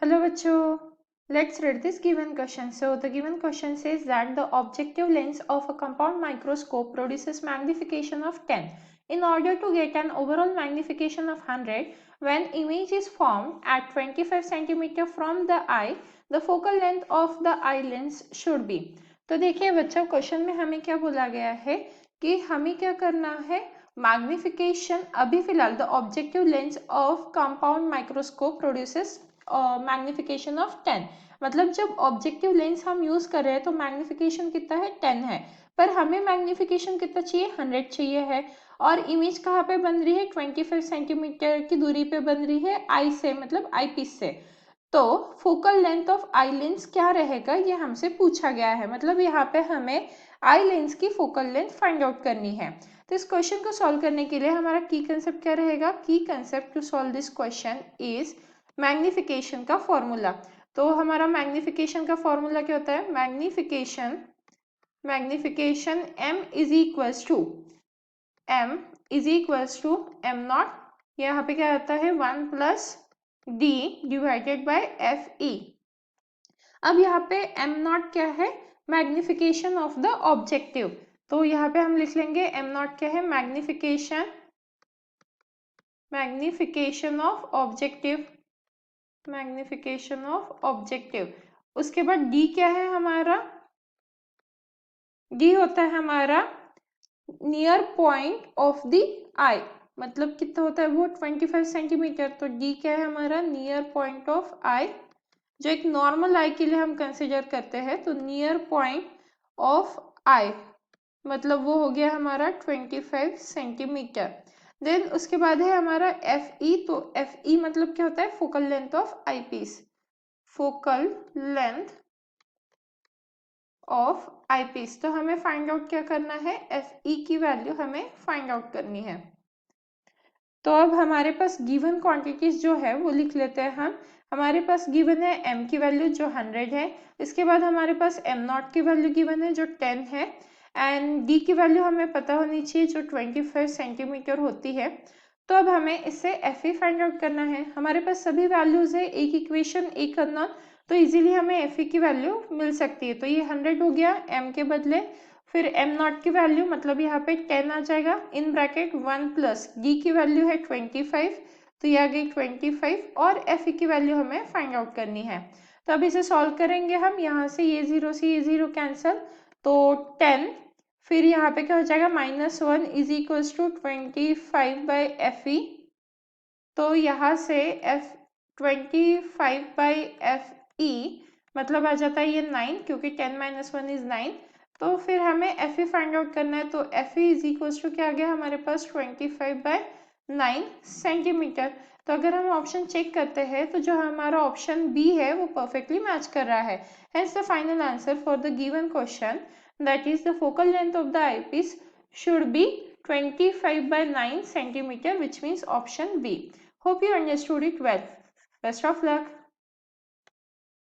Hello bachcho, let's read this given question. So the given question says that the objective lens of a compound microscope produces magnification of 10. In order to get an overall magnification of 100, when image is formed at 25 cm from the eye, the focal length of the eye lens should be. तो देखिए बच्चों, question में हमें क्या बोला गया है कि हमें क्या करना है, मैग्निफिकेशन अभी फिलहाल the objective lens of compound microscope produces magnification of 10। मतलब जब ऑब्जेक्टिव लेंस हम यूज कर रहे हैं तो मैग्निफिकेशन कितना है, 10 है, पर हमें मैग्निफिकेशन कितना चाहिए, 100 चाहिए है। और इमेज कहाँ पे बन रही है, 25 सेंटीमीटर की दूरी पे बन रही है आई से, मतलब आई पीस से। तो focal length of eye lens क्या रहेगा, ये हमसे पूछा गया है। मतलब यहाँ पे हमें आई लेंस की फोकल लेंथ फाइंड आउट करनी है। तो इस क्वेश्चन को सॉल्व करने के लिए हमारा की कंसेप्ट क्या रहेगा, की concept to solve this question is magnification का फॉर्मूला। तो हमारा मैग्निफिकेशन का फॉर्मूला क्या होता है, magnification m is equals to M not, यहाँ पे क्या आता है 1 plus d divided by F E. अब यहाँ पे m नॉट क्या है, मैग्निफिकेशन ऑफ द ऑब्जेक्टिव। तो यहाँ पे हम लिख लेंगे m नॉट क्या है, मैग्निफिकेशन ऑफ ऑब्जेक्टिव। उसके बाद d क्या है हमारा, d होता है हमारा नियर पॉइंट ऑफ द आई। मतलब कितना होता है वो, 25 सेंटीमीटर। तो d क्या है हमारा, नियर पॉइंट ऑफ आई, जो एक नॉर्मल आई के लिए हम कंसिडर करते हैं। तो नियर पॉइंट ऑफ आई मतलब वो हो गया हमारा 25 सेंटीमीटर। देन उसके बाद है हमारा एफ ई। तो एफ ई मतलब क्या होता है, focal length of eye piece, focal length of eye piece. तो हमें फाइंड आउट क्या करना है, एफ ई की वैल्यू हमें फाइंड आउट करनी है। तो अब हमारे पास गिवन क्वांटिटीज जो है वो लिख लेते हैं हम। हमारे पास गिवन है m की वैल्यू जो 100 है, इसके बाद हमारे पास m नॉट की वैल्यू गिवन है जो 10 है, एंड d की वैल्यू हमें पता होनी चाहिए जो 25 सेंटीमीटर होती है। तो अब हमें इससे एफ ई फाइंड आउट करना है। हमारे पास सभी वैल्यूज है, एक इक्वेशन एक अननोन, तो इजीली हमें एफ ई की वैल्यू मिल सकती है। तो ये 100 हो गया m के बदले, फिर m नॉट की वैल्यू मतलब यहाँ पे 10 आ जाएगा, इन ब्रैकेट 1 प्लस d की वैल्यू है 25, तो ये आ गई 25, और एफ की वैल्यू हमें फाइंड आउट करनी है। तो अब इसे सॉल्व करेंगे हम, यहाँ से ये 0 से ये 0 कैंसल, तो 10, फिर यहाँ पे क्या हो जाएगा, -1 is equals to 25 by F E. तो यहाँ से एफ 25 बाई एफ ई मतलब आ जाता है ये 9, क्योंकि 10 - 1 इज 9। तो फिर हमें एफ ई फाइंड आउट करना है। तो F E is equals to क्या आ गया हमारे पास, 25 बाई 9 सेंटीमीटर। तो अगर हम ऑप्शन चेक करते हैं तो जो हमारा ऑप्शन बी है वो परफेक्टली मैच कर रहा है। Hence the final answer for the given question, that is the focal length of the eyepiece should be 25 by 9 centimeter, which means option B. Hope you understood it well. Best of luck.